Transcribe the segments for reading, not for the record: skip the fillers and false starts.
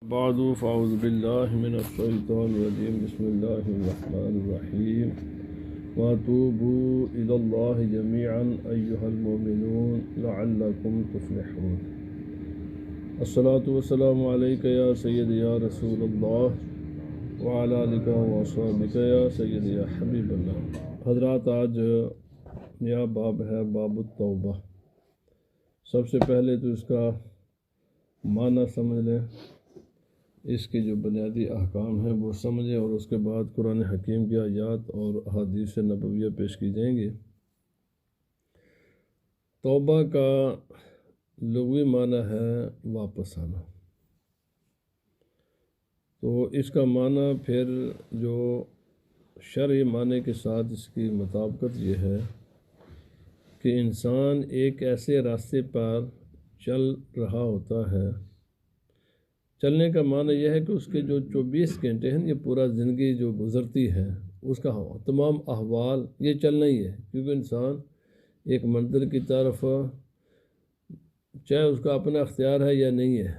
بعد فاعوذ باللہ من الشیطان الرجیم بسم اللہ الرحمن الرحیم وَتُوبُوا إِلَى اللَّهِ جَمِيعًا أَيُّهَا الْمُؤْمِنُونَ لَعَلَّكُمْ تُفْلِحُونَ الصلاة والسلام علیکہ یا سید یا رسول اللہ وعلی آلکہ وصحبکہ یا سید یا حبیب اللہ۔ حضرات، آج نیا باب ہے، باب التوبہ۔ سب سے پہلے تو اس کا معنی سمجھ لیں، اس کے جو بنیادی احکام ہیں وہ سمجھیں، اور اس کے بعد قرآن حکیم کی آیات اور احادیث نبویہ پیش کی جائیں گی۔ توبہ کا لغوی معنی ہے واپس آنا۔ تو اس کا معنی پھر جو شرعی معنی کے ساتھ اس کی مطابقت یہ ہے کہ انسان ایک ایسے راستے پر چل رہا ہوتا ہے۔ چلنے کا معنی یہ ہے کہ اس کے جو 24 گھنٹے ہیں، یہ پورا زندگی جو گزرتی ہے، اس کا تمام احوال یہ چلنا ہی ہے، کیونکہ انسان ایک منزل کی طرف، چاہے اس کا اپنا اختیار ہے یا نہیں ہے،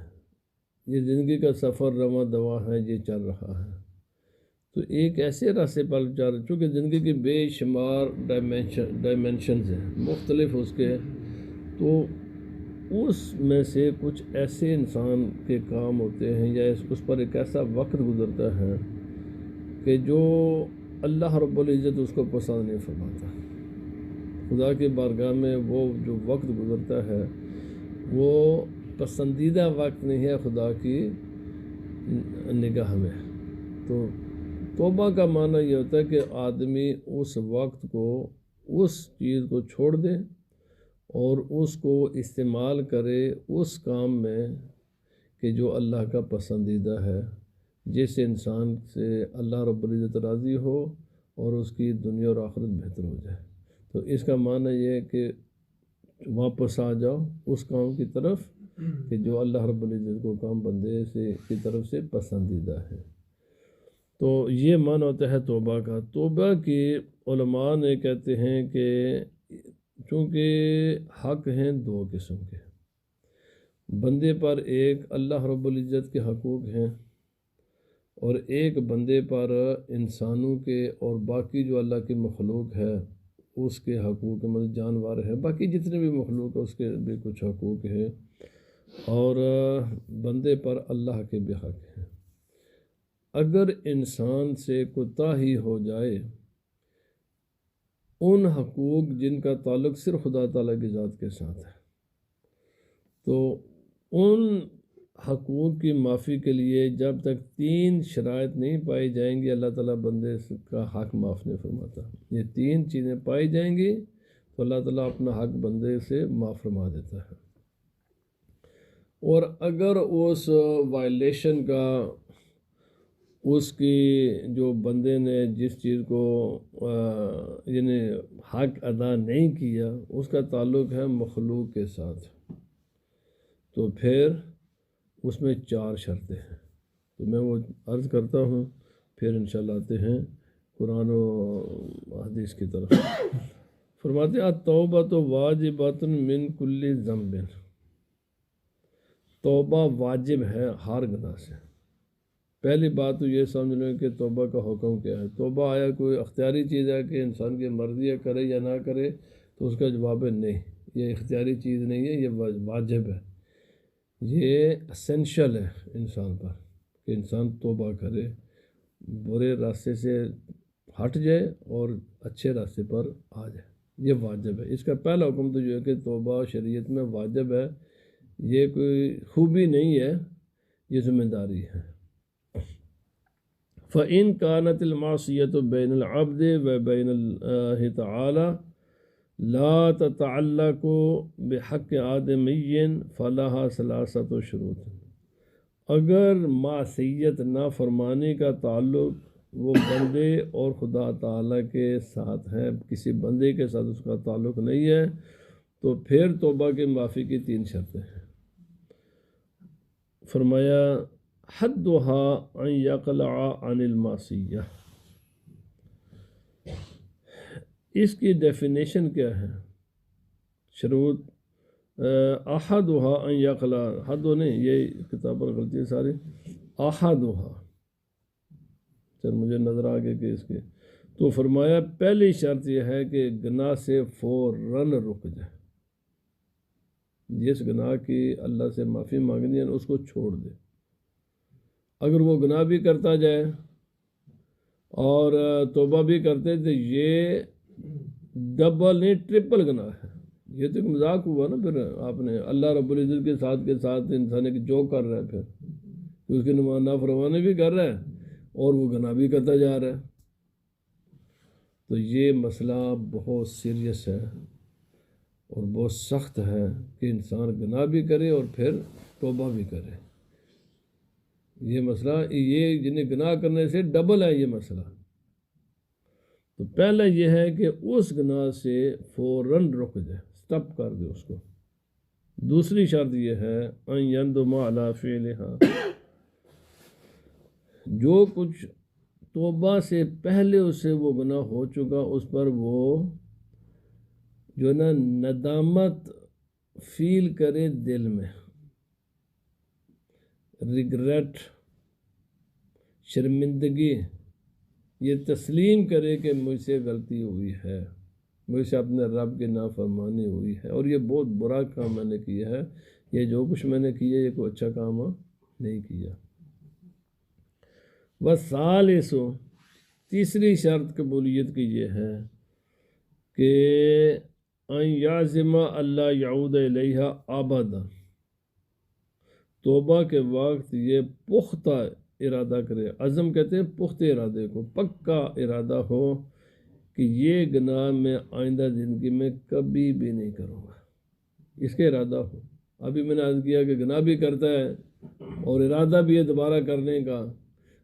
یہ زندگی کا سفر رواں دواں ہے، یہ چل رہا ہے۔ تو ایک ایسے راستے پر چل، چونکہ زندگی کے بے شمار ڈائمینشنز ہیں مختلف اس کے، تو اس میں سے کچھ ایسے انسان کے کام ہوتے ہیں یا اس پر ایک ایسا وقت گزرتا ہے کہ جو اللہ رب العزت اس کو پسند نہیں فرماتا۔ خدا کی بارگاہ میں وہ جو وقت گزرتا ہے وہ پسندیدہ وقت نہیں ہے خدا کی نگاہ میں۔ تو توبہ کا معنی یہ ہوتا ہے کہ آدمی اس وقت کو، اس چیز کو چھوڑ دے اور اس کو استعمال کرے اس کام میں کہ جو اللہ کا پسندیدہ ہے، جس انسان سے اللہ رب العزت راضی ہو اور اس کی دنیا اور آخرت بہتر ہو جائے۔ تو اس کا معنی یہ ہے کہ واپس آ جاؤ اس کام کی طرف کہ جو اللہ رب العزت کو کام بندے کی طرف سے پسندیدہ ہے۔ تو یہ معنی ہوتا ہے توبہ کا۔ توبہ کی علماء نے کہتے ہیں کہ چونکہ حق ہیں دو قسم کے، بندے پر ایک اللہ رب العزت کے حقوق ہیں، اور ایک بندے پر انسانوں کے اور باقی جو اللہ کی مخلوق ہے اس کے حقوق، مطلب جانور ہے، باقی جتنے بھی مخلوق ہے اس کے بھی کچھ حقوق ہے، اور بندے پر اللہ کے بھی حق ہیں۔ اگر انسان سے کوتاہی ہو جائے ان حقوق جن کا تعلق صرف خدا تعالیٰ کی ذات کے ساتھ ہے، تو ان حقوق کی معافی کے لیے جب تک 3 شرائط نہیں پائی جائیں گی، اللہ تعالیٰ بندے کا حق معاف نہیں فرماتا۔ یہ 3 چیزیں پائی جائیں گی تو اللہ تعالیٰ اپنا حق بندے سے معاف فرما دیتا ہے۔ اور اگر اس وائلیشن کا، اس کی جو بندے نے جس چیز کو یعنی حق ادا نہیں کیا، اس کا تعلق ہے مخلوق کے ساتھ، تو پھر اس میں 4 شرطیں ہیں۔ تو میں وہ عرض کرتا ہوں، پھر انشاءاللہ آتے ہیں قرآن و حدیث کی طرف۔ فرماتے ہیں التوبۃ واجبۃ من کل ذنب، توبہ واجب ہے ہر گناہ سے۔ پہلی بات تو یہ سمجھ لیں کہ توبہ کا حکم کیا ہے۔ توبہ آیا کوئی اختیاری چیز ہے کہ انسان کی مرضی ہے کرے یا نہ کرے؟ تو اس کا جواب ہے نہیں، یہ اختیاری چیز نہیں ہے، یہ واجب ہے، یہ اسینشل ہے انسان پر کہ انسان توبہ کرے، برے راستے سے ہٹ جائے اور اچھے راستے پر آ جائے، یہ واجب ہے۔ اس کا پہلا حکم تو یہ ہے کہ توبہ شریعت میں واجب ہے، یہ کوئی خوبی نہیں ہے، یہ ذمہ داری ہے۔ فَإِن كَانَتِ الْمَعْصِيَةُ بَيْنَ الْعَبْدِ وَبَيْنَ اللَّهِ تَعَالَى لَا تَتَعَلَّقُ بِحَقِّ آدَمِيٍّ فَلَهَا 3 شروط۔ اگر معصیت نافرمانی کا تعلق وہ بندے اور خدا تعالیٰ کے ساتھ ہے، کسی بندے کے ساتھ اس کا تعلق نہیں ہے، تو پھر توبہ کی معافی کی 3 شرطیں ہیں۔ فرمایا حدها ان يقلع عن المعصیہ، اس کی ڈیفینیشن کیا ہے؟ شروط احدها ان يقلع، حد نہیں، یہ کتاب پر غلطی ہے ساری، احدھا، چل مجھے نظر آ گیا کہ اس کے، تو فرمایا پہلی شرط یہ ہے کہ گناہ سے فوراً رک جائے، جس گناہ کی اللہ سے معافی مانگنی ہے اس کو چھوڑ دے۔ اگر وہ گناہ بھی کرتا جائے اور توبہ بھی کرتے تو یہ ڈبل نہیں ٹرپل گناہ ہے، یہ تو ایک مذاق ہوا نا پھر آپ نے اللہ رب العزت کے ساتھ انسان ایک جو کر رہا ہے پھر اس کی نافرمانی بھی کر رہا ہے اور وہ گناہ بھی کرتا جا رہا ہے، تو یہ مسئلہ بہت سیریس ہے اور بہت سخت ہے کہ انسان گناہ بھی کرے اور پھر توبہ بھی کرے۔ یہ مسئلہ یہ جنہیں گناہ کرنے سے ڈبل ہے یہ مسئلہ۔ تو پہلا یہ ہے کہ اس گناہ سے فوراً رک جائے، سٹاپ کر دے اس کو۔ دوسری شرط یہ ہے ان یندم علی فعلہا، جو کچھ توبہ سے پہلے اس سے وہ گناہ ہو چکا اس پر وہ جو نا ندامت فیل کرے دل میں، ریگریٹ، شرمندگی، یہ تسلیم کرے کہ مجھ سے غلطی ہوئی ہے، مجھ سے اپنے رب کی نافرمانی ہوئی ہے اور یہ بہت برا کام میں نے کیا ہے، یہ جو کچھ میں نے کیا یہ کوئی اچھا کام نہیں کیا۔ والثالث، تیسری شرط قبولیت کی یہ ہے کہ ان یعزم اللہ یعود الیہا ابدا، توبہ کے وقت یہ پختہ ارادہ کرے، عزم کہتے ہیں پختہ ارادے کو، پکا ارادہ ہو کہ یہ گناہ میں آئندہ زندگی میں کبھی بھی نہیں کروں گا، اس کا ارادہ ہو۔ ابھی میں نے عرض کیا کہ گناہ بھی کرتا ہے اور ارادہ بھی ہے دوبارہ کرنے کا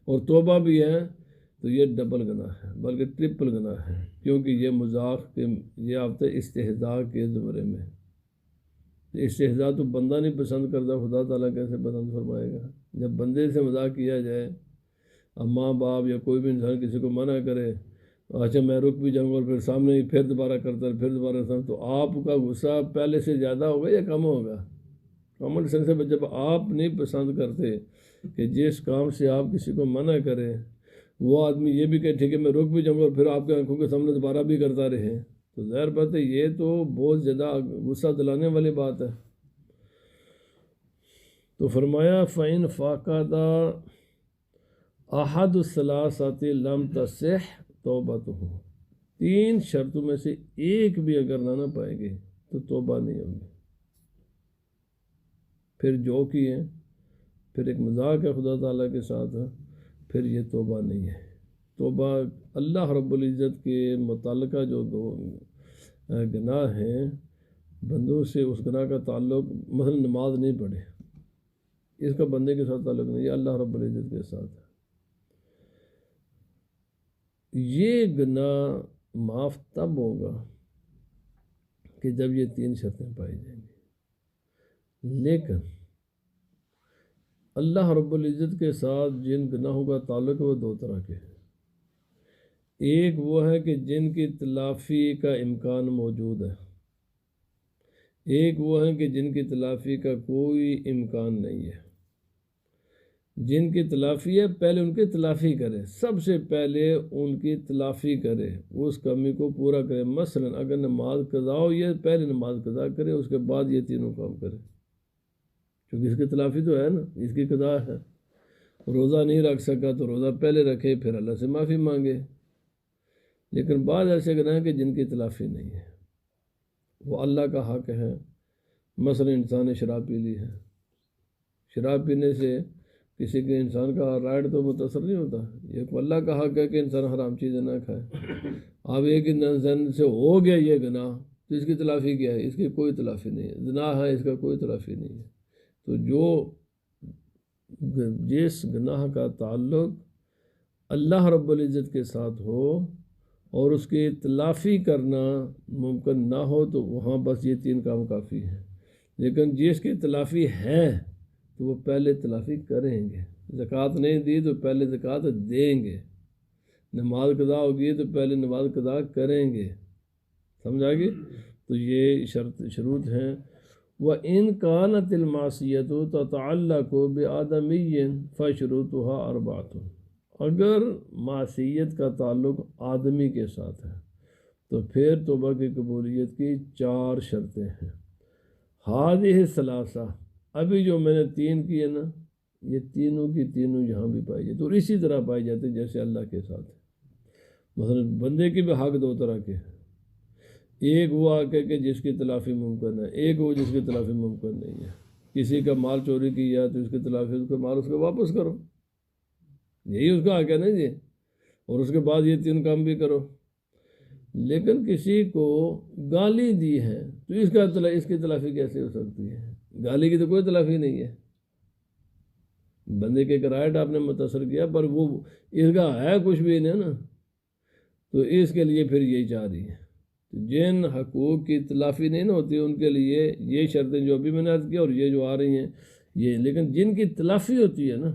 اور توبہ بھی ہے، تو یہ ڈبل گناہ ہے بلکہ ٹرپل گناہ ہے، کیونکہ یہ مذاق کے یہ آتا ہے استہزاء کے زمرے میں۔ استہزاء تو بندہ نہیں پسند کرتا، خدا تعالیٰ کیسے پسند فرمائے گا؟ جب بندے سے مذاق کیا جائے، اب ماں باپ یا کوئی بھی انسان کسی کو منع کرے، اچھا میں رک بھی جاؤں گا اور پھر سامنے ہی پھر دوبارہ کرتا ہے، پھر دوبارہ سامنے، تو آپ کا غصہ پہلے سے زیادہ ہوگا یا کم ہوگا؟ کامن سینس سے جب آپ نہیں پسند کرتے کہ جس کام سے آپ کسی کو منع کریں وہ آدمی یہ بھی کہ ٹھیک ہے میں رک بھی جاؤں گا اور پھر آپ کے آنکھوں کے سامنے دوبارہ بھی کرتا رہے، تو ظاہر بات ہے یہ تو بہت زیادہ غصہ دلانے والی بات ہے۔ تو فرمایا فَإِنْ فَقَدَ أَحَدُ الثَّلَاثَةِ لَمْ تَصِحْ تَوْبَتُهُ، تین شرطوں میں سے ایک بھی اگر نہ پائے گی تو توبہ نہیں ہوگی، پھر جو کی ہے پھر ایک مذاق ہے خدا تعالیٰ کے ساتھ، پھر یہ توبہ نہیں ہے۔ توبہ اللہ رب العزت کے متعلقہ جو گناہ ہیں بندوں سے، اس گناہ کا تعلق مثلا نماز نہیں پڑھے، اس کا بندے کے ساتھ تعلق نہیں، یہ اللہ رب العزت کے ساتھ ہے۔ یہ گناہ معاف تب ہوگا کہ جب یہ تین شرطیں پائی جائیں گی، لیکن اللہ رب العزت کے ساتھ جن گناہوں کا تعلق ہے وہ دو طرح کے ہیں۔ ایک وہ ہے کہ جن کی تلافی کا امکان موجود ہے، ایک وہ ہے کہ جن کی تلافی کا کوئی امکان نہیں ہے۔ جن کی تلافی ہے پہلے ان کی تلافی کرے، سب سے پہلے ان کی تلافی کرے، اس کمی کو پورا کرے۔ مثلا اگر نماز قضا ہو، یہ پہلے نماز قضا کرے، اس کے بعد یہ تینوں کام کرے، کیونکہ اس کی تلافی تو ہے نا، اس کی قضا ہے۔ روزہ نہیں رکھ سکا تو روزہ پہلے رکھے، پھر اللہ سے معافی مانگے۔ لیکن بعض ایسے گناہ ہیں کہ جن کی تلافی نہیں ہے، وہ اللہ کا حق ہے۔ مثلا انسان نے شراب پی لی ہے، شراب پینے سے کسی کے انسان کا رائٹ تو متاثر نہیں ہوتا، یہ اللہ کا حق ہے کہ انسان حرام چیزیں نہ کھائے۔ اب ایک انسان سے ہو گیا یہ گناہ تو اس کی تلافی کیا ہے؟ اس کی کوئی تلافی نہیں ہے، زنا ہے اس کا کوئی تلافی نہیں ہے۔ تو جس گناہ کا تعلق اللہ رب العزت کے ساتھ ہو اور اس کی تلافی کرنا ممکن نہ ہو تو وہاں بس یہ تین کام کافی ہیں۔ لیکن جس کی تلافی ہے تو وہ پہلے تلافی کریں گے۔ زکوٰۃ نہیں دی تو پہلے زکوٰۃ دیں گے، نماز قضا ہوگی تو پہلے نماز قضا کریں گے، سمجھ آ گئی؟ تو یہ شروط ہیں۔ وَإِنْ كَانَتِ الْمَعْصِيَةُ تَتَعَلَّقُ بِآدَمِيٍّ فَشُرُوطُهَا أَرْبَعَةٌ، اگر معصیت کا تعلق آدمی کے ساتھ ہے تو پھر توبہ کی قبولیت کی 4 شرطیں ہیں۔ ہذہ الثلاثہ، ابھی جو میں نے 3 کیے نا، یہ تینوں کی تینوں یہاں بھی پائی جاتی اور اسی طرح پائی جاتی جیسے اللہ کے ساتھ ہے۔ مثلا بندے کے بھی حق 2 طرح کے ہیں، ایک وہ حق ہے کہ جس کی تلافی ممکن ہے، ایک وہ جس کی تلافی ممکن نہیں ہے۔ کسی کا مال چوری کیا تو اس کی تلافی، اس کا مال اس کو واپس کرو، یہی اس کا حق ہے نا جی، اور اس کے بعد یہ 3 کام بھی کرو۔ لیکن کسی کو گالی دی ہے تو اس کی تلافی کیسے ہو سکتی ہے؟ گالی کی تو کوئی تلافی نہیں ہے، بندے کے ایک رائٹ آپ نے متاثر کیا پر وہ اس کا ہے کچھ بھی نہیں نا، تو اس کے لیے پھر یہی چاہ رہی ہے۔ جن حقوق کی تلافی نہیں نہ ہوتی ان کے لیے یہ شرطیں جو ابھی میں نے عرض کیا اور یہ جو آ رہی ہیں یہ، لیکن جن کی تلافی ہوتی ہے نا،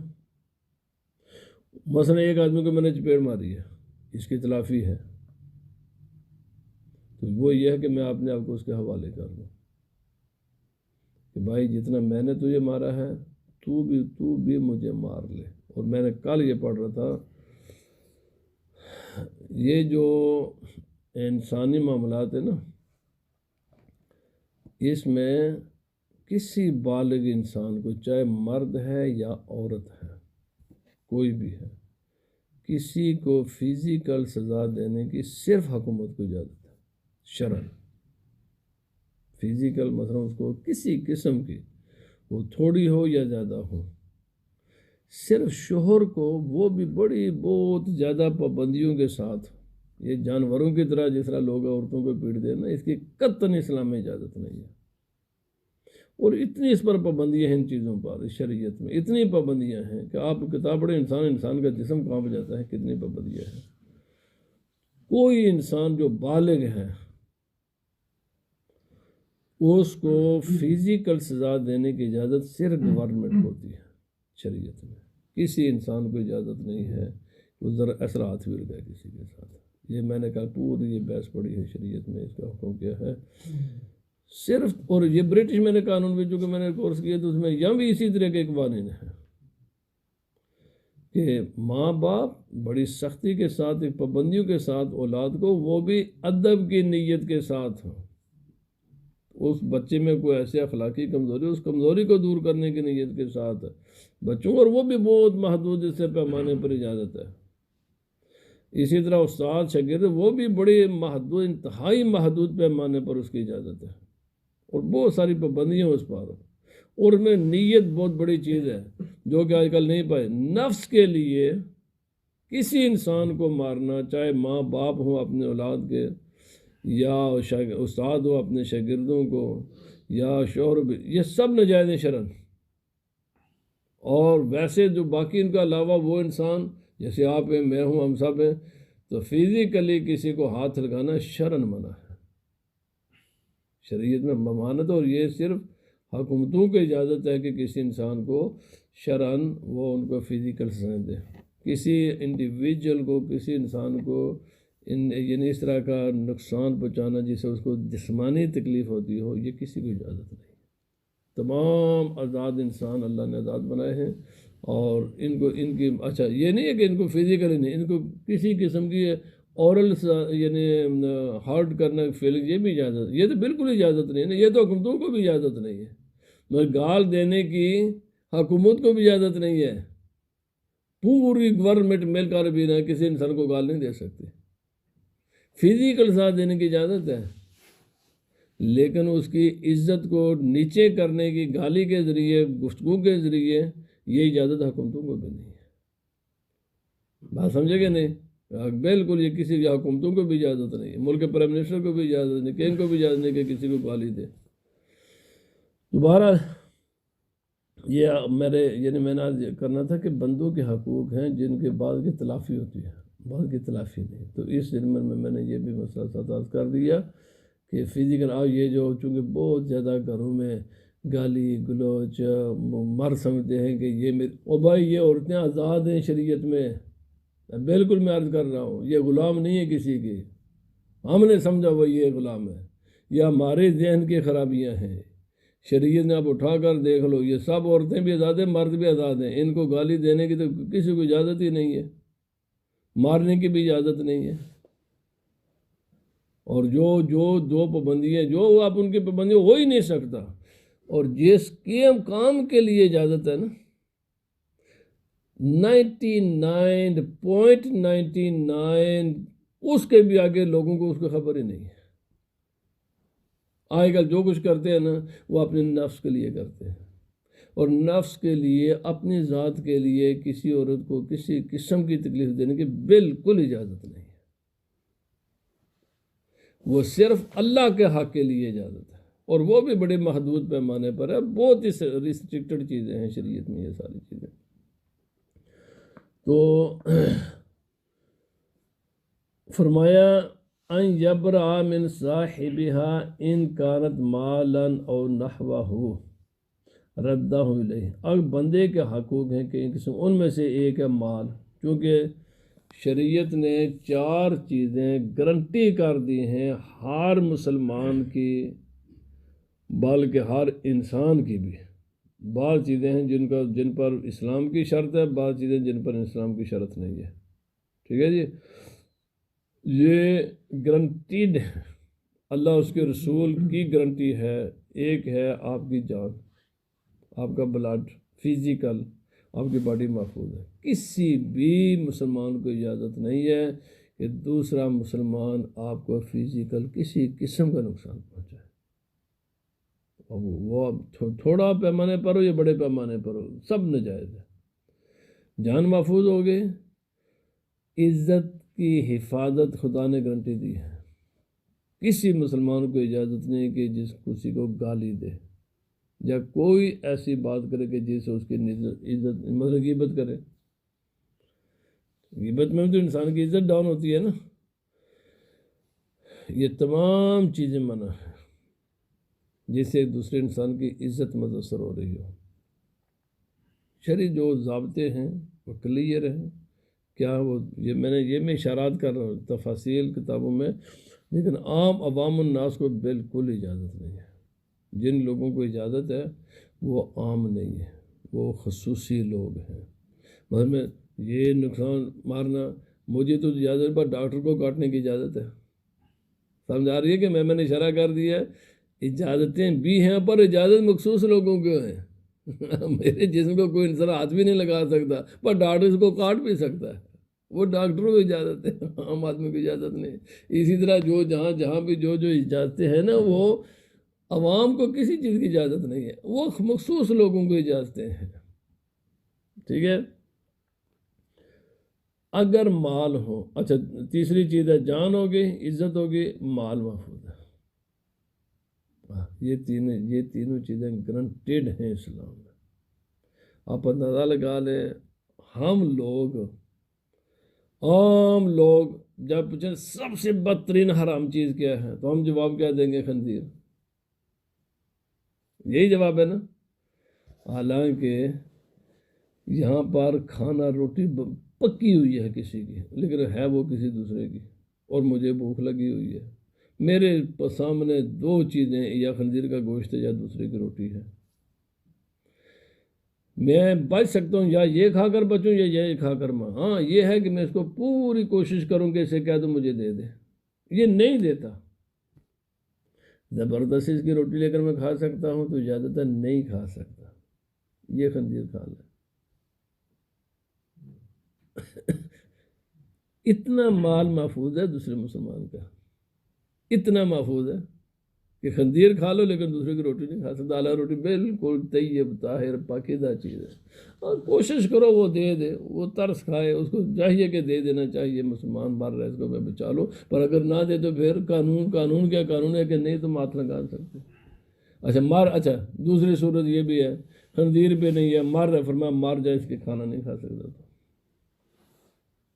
مثلا ایک آدمی کو میں نے چپیڑ ماری ہے، اس کی تلافی ہے، تو وہ یہ ہے کہ میں اپنے آپ کو اس کے حوالے کر دوں کہ بھائی جتنا میں نے تجھے مارا ہے تو بھی مجھے مار لے۔ اور میں نے کل یہ پڑھ رہا تھا، یہ جو انسانی معاملات ہیں نا، اس میں کسی بالغ انسان کو، چاہے مرد ہے یا عورت ہے، کوئی بھی ہے، کسی کو فزیکل سزا دینے کی صرف حکومت کو اجازت ہے شرعاً۔ فزیکل مثلا اس کو کسی قسم کی، وہ تھوڑی ہو یا زیادہ ہو، صرف شوہر کو وہ بھی بڑی بہت زیادہ پابندیوں کے ساتھ، یہ جانوروں کی طرح جس طرح لوگ عورتوں کو پیٹ دینا، اس کی قطعاً اسلام میں اجازت نہیں ہے۔ اور اتنی اس پر پابندیاں ہیں ان چیزوں پر، اس شریعت میں اتنی پابندیاں ہیں کہ آپ کتاب پڑھیں انسان کا جسم کانپ جاتا ہے، کتنی پابندیاں ہیں۔ کوئی انسان جو بالغ ہے اس کو فزیکل سزا دینے کی اجازت صرف گورنمنٹ کو ہوتی ہے شریعت میں، کسی انسان کو اجازت نہیں ہے وہ ذرا ایسا ہاتھ بھی لگائے کسی کے ساتھ۔ یہ میں نے کہا پوری یہ بحث پڑھی ہے شریعت میں، اس کا حکم کیا ہے صرف۔ اور یہ برٹش میں نے قانون بھی چونکہ میں نے کورس کیا تو اس میں یہاں بھی اسی طرح کے قوانین ہیں کہ ماں باپ بڑی سختی کے ساتھ، ایک پابندیوں کے ساتھ اولاد کو، وہ بھی ادب کی نیت کے ساتھ، اس بچے میں کوئی ایسی اخلاقی کمزوری، اس کمزوری کو دور کرنے کی نیت کے ساتھ بچوں، اور وہ بھی بہت محدود اس سے پیمانے پر اجازت ہے۔ اسی طرح استاد شاگرد وہ بھی بڑی محدود، انتہائی محدود پیمانے پر اس کی اجازت ہے، اور بہت ساری پابندیاں اس پر، اور میں نیت بہت بڑی چیز ہے جو کہ آج کل نہیں پائے۔ نفس کے لیے کسی انسان کو مارنا، چاہے ماں باپ ہوں اپنے اولاد کے، یا استاد ہو اپنے شاگردوں کو، یا شوہر بھی، یہ سب ناجائز ہیں شرعاً۔ اور ویسے جو باقی ان کے علاوہ وہ انسان جیسے آپ ہیں، میں ہوں، ہم سب ہیں، تو فزیکلی کسی کو ہاتھ لگانا شرعاً منع ہے، شریعت میں ممانعت، اور یہ صرف حکومتوں کی اجازت ہے کہ کسی انسان کو شرعاً وہ ان کو فزیکل سزا دے۔ کسی انڈیویجول کو، کسی انسان کو یعنی اس طرح کا نقصان پہنچانا جسے اس کو جسمانی تکلیف ہوتی ہو، یہ کسی کو اجازت نہیں۔ تمام آزاد انسان اللہ نے آزاد بنائے ہیں، اور ان کی اچھا یہ نہیں ہے کہ ان کو فزیکلی نہیں، ان کو کسی قسم کی اورل یعنی ہارٹ کرنا فیلنگ، یہ بھی اجازت، یہ تو بالکل اجازت نہیں ہے، یہ تو حکومتوں کو بھی اجازت نہیں ہے، مگر گال دینے کی حکومت کو بھی اجازت نہیں ہے۔ پوری گورنمنٹ مل کر بھی نہ کسی انسان کو گال نہیں دے سکتی، فزیکل ساتھ دینے کی اجازت ہے، لیکن اس کی عزت کو نیچے کرنے کی گالی کے ذریعے، گفتگو کے ذریعے، یہ اجازت حکومتوں کو بھی نہیں ہے۔ بات سمجھے کہ نہیں؟ بالکل یہ کسی حکومتوں کو بھی اجازت نہیں ہے، ملک کے پرائم منسٹر کو بھی اجازت نہیں، کہ ان کو بھی اجازت نہیں کہ کسی کو گالی دے۔ دوبارہ یہ میں نے آج کرنا تھا کہ بندوں کے حقوق ہیں جن کے بعد کی تلافی ہوتی ہے، بعد کی تلافی نہیں، تو اس ضمن میں میں نے یہ بھی مسئلہ ساتھ کر دیا کہ فزیکل یہ جو چونکہ بہت زیادہ گھروں میں گالی گلوچ مر سمجھتے ہیں کہ یہ بھائی یہ عورتیں آزاد ہیں شریعت میں، بالکل میں عرض کر رہا ہوں، یہ غلام نہیں ہے کسی کی، ہم نے سمجھا وہ یہ غلام ہے، یہ ہمارے ذہن کی خرابیاں ہیں۔ شریعت نے آپ اٹھا کر دیکھ لو، یہ سب عورتیں بھی آزاد ہیں، مرد بھی آزاد ہیں، ان کو گالی دینے کی تو کسی کو اجازت ہی نہیں ہے، مارنے کی بھی اجازت نہیں ہے۔ اور جو پابندیاں جو آپ ان کی پابندی ہو ہی نہیں سکتا، اور جس کام کے لیے اجازت ہے نا 99.99 اس کے بھی آگے لوگوں کو اس کی خبر ہی نہیں ہے۔ آج کل جو کچھ کرتے ہیں نا وہ اپنے نفس کے لیے کرتے ہیں، اور نفس کے لیے، اپنی ذات کے لیے کسی عورت کو کسی قسم کی تکلیف دینے کی بالکل اجازت نہیں ہے۔ وہ صرف اللہ کے حق کے لیے اجازت ہے، اور وہ بھی بڑے محدود پیمانے پر ہے، بہت ہی ریسٹرکٹڈ چیزیں ہیں شریعت میں یہ ساری چیزیں۔ تو فرمایا ان یبرأ من صاحبها ان کانت مالا او نحوہ ردہ الیہ۔ اب بندے کے حقوق ہیں کہ ان میں سے ایک ہے مال، چونکہ شریعت نے 4 چیزیں گارنٹی کر دی ہیں ہر مسلمان کی، بلکہ ہر انسان کی بھی۔ بعض چیزیں ہیں جن پر اسلام کی شرط ہے، بعض چیزیں جن پر اسلام کی شرط نہیں ہے، ٹھیک ہے جی۔ یہ گارنٹیڈ ہے، اللہ اس کے رسول کی گارنٹی ہے۔ ایک ہے آپ کی جان، آپ کا بلڈ، فزیکل، آپ کی باڈی محفوظ ہے۔ کسی بھی مسلمان کو اجازت نہیں ہے کہ دوسرا مسلمان آپ کو فزیکل کسی قسم کا نقصان پہنچائے، وہ تھوڑا پیمانے پر ہو یا بڑے پیمانے پر ہو، سب ناجائز ہے۔ جان محفوظ ہو گئے، عزت کی حفاظت خدا نے گارنٹی دی ہے۔ کسی مسلمان کو اجازت نہیں کہ جس کسی کو گالی دے یا کوئی ایسی بات کرے کہ جس سے اس کی عزت، مطلب غیبت کرے۔ غیبت میں تو انسان کی عزت ڈاؤن ہوتی ہے نا۔ یہ تمام چیزیں منع ہیں جس سے ایک دوسرے انسان کی عزت متاثر ہو رہی ہو۔ شرعی جو ضابطے ہیں وہ کلیئر ہیں، کیا وہ یہ میں اشارات کر رہا ہوں تفاصیل کتابوں میں، لیکن عام عوام الناس کو بالکل اجازت نہیں ہے۔ جن لوگوں کو اجازت ہے وہ عام نہیں ہے، وہ خصوصی لوگ ہیں۔ مطلب میں یہ نقصان مارنا، مجھے تو اجازت پر ڈاکٹر کو کاٹنے کی اجازت ہے، سمجھ آ رہی ہے کہ میں نے اشارہ کر دیا ہے۔ اجازتیں بھی ہیں پر اجازت مخصوص لوگوں کو ہیں۔ میرے جسم کو کوئی انسان ہاتھ بھی نہیں لگا سکتا، پر ڈاکٹر اس کو کاٹ بھی سکتا ہے، وہ ڈاکٹروں کو اجازت ہے، عام آدمی کو اجازت نہیں۔ اسی طرح جو جہاں بھی جو اجازتیں ہیں نا، وہ عوام کو کسی چیز کی اجازت نہیں ہے، وہ مخصوص لوگوں کو اجازتیں ہیں، ٹھیک ہے۔ اگر مال ہو، اچھا تیسری چیز ہے جان ہوگی، عزت ہوگی، مال محفوظ ہے۔ یہ تینوں چیزیں گارنٹیڈ ہیں اسلام میں۔ آپ اندازہ لگا لیں، ہم لوگ عام لوگ جب پوچھیں سب سے بدترین حرام چیز کیا ہے تو ہم جواب کیا دیں گے؟ خنزیر، یہی جواب ہے نا۔ حالانکہ یہاں پر کھانا روٹی پکی ہوئی ہے کسی کی، لیکن ہے وہ کسی دوسرے کی، اور مجھے بھوک لگی ہوئی ہے، میرے سامنے 2 چیزیں، یا خنزیر کا گوشت ہے یا دوسرے کی روٹی ہے۔ میں بچ سکتا ہوں، یا یہ کھا کر بچوں یا یہ کھا کر ماں۔ ہاں یہ ہے کہ میں اس کو پوری کوشش کروں کہ اسے کہہ دوں مجھے دے دے، یہ نہیں دیتا۔ زبردستی اس کی روٹی لے کر میں کھا سکتا ہوں تو اجازت ہے نہیں کھا سکتا، یہ خنزیر کھا لے۔ اتنا مال محفوظ ہے دوسرے مسلمان کا، اتنا محفوظ ہے کہ خنزیر کھا لو لیکن دوسرے کی روٹی نہیں کھا سکتا۔ اعلیٰ روٹی بالکل طیب طاہر پاکیزہ چیز ہے، اور کوشش کرو وہ دے دے، وہ ترس کھائے، اس کو چاہیے کہ دے دینا چاہیے، مسلمان مر رہا ہے اس کو میں بچا لو، پر اگر نہ دے تو پھر قانون کیا قانون ہے کہ نہیں تم ہاتھ لگا سکتے۔ اچھا دوسری صورت یہ بھی ہے، خنزیر پہ نہیں ہے، مر رہا، فرمایا مر جائے، اس کے کھانا نہیں کھا سکتا، تو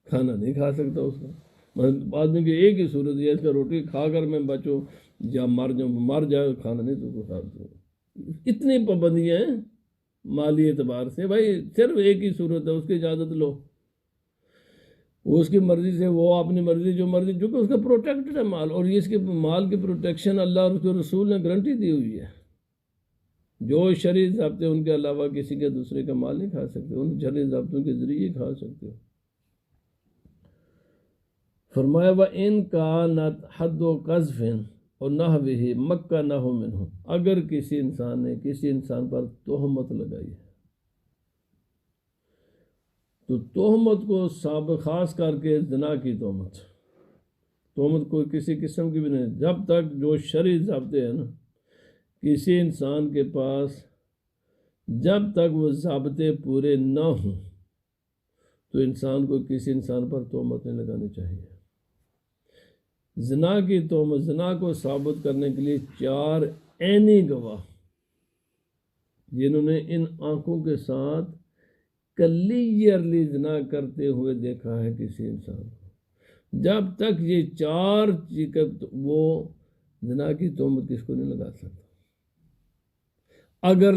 کھانا نہیں کھا سکتا اس کا۔ آدمی کی ایک ہی صورت ہے، اس کا روٹی کھا کر میں بچوں یا مر جائے، کھانا نہیں تو کھا دو۔ اتنی پابندیاں ہیں مالی اعتبار سے، بھائی صرف ایک ہی صورت ہے، اس کی اجازت لو، وہ اس کی مرضی سے، وہ اپنی مرضی جو مرضی، چونکہ اس کا پروٹیکٹڈ ہے مال، اور یہ اس کے مال کی پروٹیکشن اللہ اور اس کے رسول نے گارنٹی دی ہوئی ہے۔ جو شرعی ضابطے ان کے علاوہ کسی کے دوسرے کا مال نہیں کھا سکتے، ان شرعی ضابطوں کے ذریعے کھا سکتے ہو۔ فرمایا وَإِن كَانَتْ حَدُّ قَذْفٍ اور نَحْوِهِ مَكَّنَهُ مِنْهُ، اگر کسی انسان نے کسی انسان پر تہمت لگائی ہے تو تہمت کو خاص کر کے زنا کی تہمت کوئی کسی قسم کی بھی نہیں، جب تک جو شرعی ضابطے ہیں نا کسی انسان کے پاس، جب تک وہ ضابطے پورے نہ ہوں تو انسان کو کسی انسان پر تہمت نہیں لگانی چاہیے۔ زنا کی تہمت، زنا کو ثابت کرنے کے لیے 4 عینی گواہ جنہوں نے ان آنکھوں کے ساتھ کلیئرلی زنا کرتے ہوئے دیکھا ہے کسی انسان کو، جب تک یہ 4 وہ زنا کی تہمت کس کو نہیں لگا سکتا۔ اگر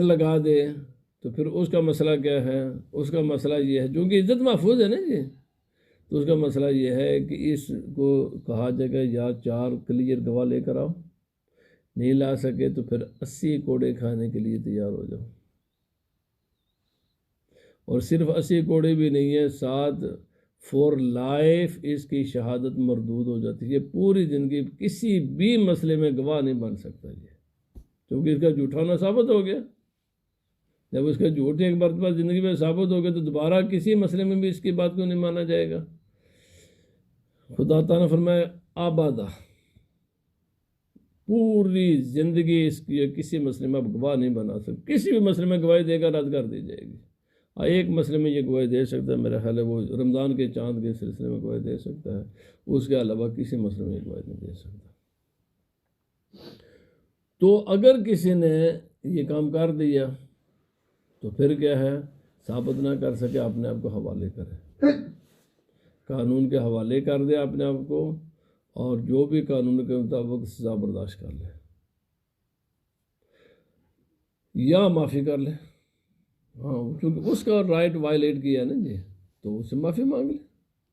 لگا دے تو پھر اس کا مسئلہ کیا ہے؟ اس کا مسئلہ یہ ہے، چونکہ عزت محفوظ ہے نا جی، تو اس کا مسئلہ یہ ہے کہ اس کو کہا جائے گا یا 4 کلیئر گواہ لے کر آؤ، نہیں لا سکے تو پھر 80 کوڑے کھانے کے لیے تیار ہو جاؤ، اور صرف 80 کوڑے بھی نہیں ہے، ساتھ فور لائف اس کی شہادت مردود ہو جاتی ہے، یہ پوری زندگی کسی بھی مسئلے میں گواہ نہیں بن سکتا یہ، کیونکہ اس کا جھوٹا ہونا ثابت ہو گیا۔ جب اس کا جھوٹ ایک مرتبہ زندگی میں ثابت ہو گیا تو دوبارہ کسی مسئلے میں بھی اس کی بات کو نہیں مانا جائے گا۔ خدا تعالیٰ نے فرمایا آبادہ، پوری زندگی اس کی کسی مسئلے میں اب گواہ نہیں بنا سکتا، کسی بھی مسئلے میں گواہی دے کر رد کر دی جائے گی۔ ایک مسئلے میں یہ گواہی دے سکتا ہے، میرا خیال ہے وہ رمضان کے چاند کے سلسلے میں گواہی دے سکتا ہے، اس کے علاوہ کسی مسئلے میں یہ گواہی نہیں دے سکتا۔ تو اگر کسی نے یہ کام کر دیا تو پھر کیا ہے؟ ثابت نہ کر سکے اپنے آپ کو حوالے کرے، قانون کے حوالے کر دے اپنے آپ کو، اور جو بھی قانون کے مطابق سزا برداشت کر لے یا معافی کر لے۔ ہاں، چونکہ اس کا رائٹ وائلیٹ کیا ہے نا جی، تو اس سے معافی مانگ لے،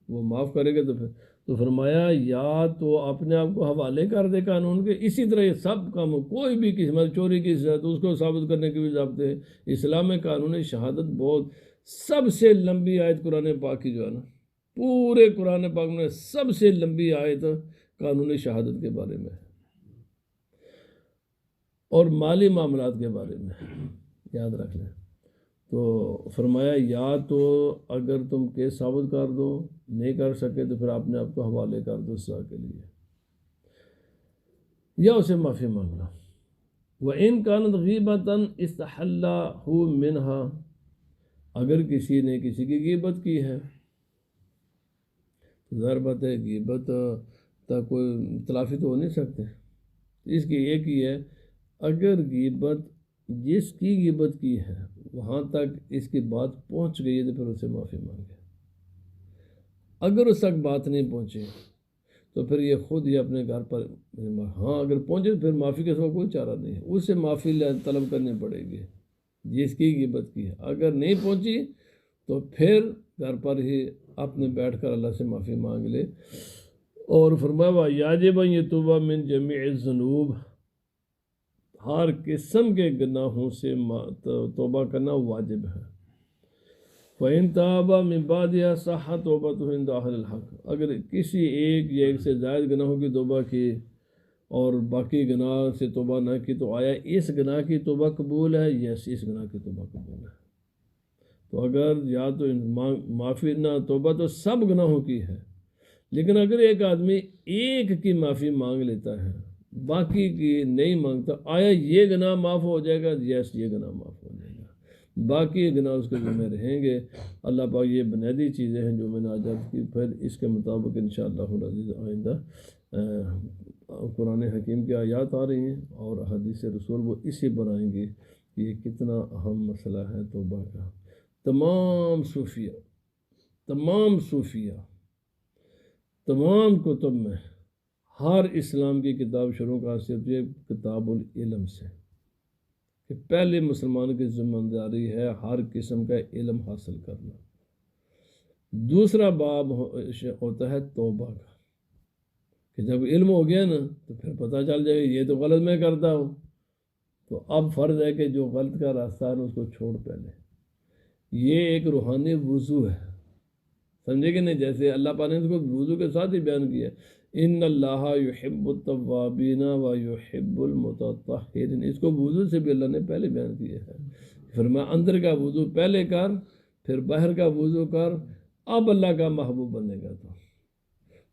وہ معاف کرے گا تو پھر تو فرمایا یا تو اپنے آپ کو حوالے کر دے قانون کے۔ اسی طرح یہ سب کام، کوئی بھی قسمت چوری کی تو اس کو ثابت کرنے کے بھی ضابطے ہیں۔ اسلام میں قانون شہادت بہت سب سے لمبی آیت قرآن پاک کی جو ہے نا، پورے قرآن پاک میں سب سے لمبی آیت قانون شہادت کے بارے میں ہے، اور مالی معاملات کے بارے میں، یاد رکھ لیں۔ تو فرمایا یا تو اگر تم کیس ثابت کر دو، نہیں کر سکے تو پھر اپنے آپ کو حوالے کر دو سزا کے لیے، یا اسے معافی مانگ لو۔ وَإِن كَانَتْ غِيبَةً اسْتَحَلَّهُ مِنْهَا، اگر کسی نے کسی کی غیبت کی ہے، ظاہر بات ہے غیبت تک کوئی تلافی تو ہو نہیں سکتے، اس کی ایک ہی ہے، اگر غیبت جس کی غیبت کی ہے وہاں تک اس کی بات پہنچ گئی ہے تو پھر اسے معافی مانگے۔ اگر اس تک بات نہیں پہنچے تو پھر یہ خود ہی اپنے گھر پر، ہاں اگر پہنچے تو پھر معافی کے سوا کوئی چارہ نہیں ہے، اس سے معافی طلب کرنی پڑے گی جس کی غیبت کی ہے۔ اگر نہیں پہنچی تو پھر گھر پر ہی اپنے بیٹھ کر اللہ سے معافی مانگ لے۔ اور فرمایا یاجب ان یتوب من جمیع الذنوب، ہر قسم کے گناہوں سے توبہ کرنا واجب ہے۔ فَإِن تَابَ مِن بَعْدِهَا صَحَّ تَوْبَتُهُ عِندَ أَهْلِ الْحَقِّ، اگر کسی ایک یا ایک سے زائد گناہوں کی توبہ کی اور باقی گناہ سے توبہ نہ کی تو آیا اس گناہ کی توبہ قبول ہے یا اس گناہ کی توبہ قبول ہے؟ تو اگر یا تو معافی نہ، توبہ تو سب گناہوں کی ہے، لیکن اگر ایک آدمی ایک کی معافی مانگ لیتا ہے باقی کی نہیں مانگتا، آیا یہ گناہ معاف ہو جائے گا؟ یس، یہ گناہ معاف ہو جائے گا، باقی گناہ اس کے ذمہ رہیں گے۔ اللہ پاک یہ بنیادی چیزیں ہیں جو میں نے آج عرض کی، پھر اس کے مطابق انشاءاللہ العزیز آئندہ قرآن حکیم کی آیات آ رہی ہیں اور حدیث رسول وہ اسی پر آئیں گی کہ یہ کتنا اہم مسئلہ ہے توبہ کا۔ تمام صوفیہ تمام کتب میں ہر اسلام کی کتاب شروع کا صرف یہ کتاب العلم سے، کہ پہلے مسلمان کی ذمہ داری ہے ہر قسم کا علم حاصل کرنا۔ دوسرا باب ہوتا ہے توبہ کا، کہ جب علم ہو گیا نا تو پھر پتہ چل جائے یہ تو غلط میں کرتا ہوں، تو اب فرض ہے کہ جو غلط کا راستہ ہے نا اس کو چھوڑ پہلے۔ یہ ایک روحانی وضو ہے، سمجھے کہ نہیں؟ جیسے اللہ پاک نے اس کو وضو کے ساتھ ہی بیان کیا، ان اللہ یحب التوابین و یحب المتطہرین، اس کو وضو سے بھی اللہ نے پہلے بیان کیا ہے۔ فرمایا اندر کا وضو پہلے کر، پھر باہر کا وضو کر، اب اللہ کا محبوب بنے گا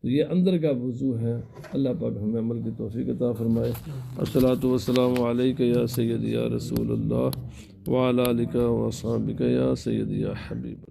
تو یہ اندر کا وضو ہے۔ اللہ پاک ہمیں عمل کی توفیق عطا فرمائے۔ الصلاۃ والسلام علیک یا سیدی یا رسول اللہ وعلی آلک و اصحابک یا سیدی یا حبیب اللہ۔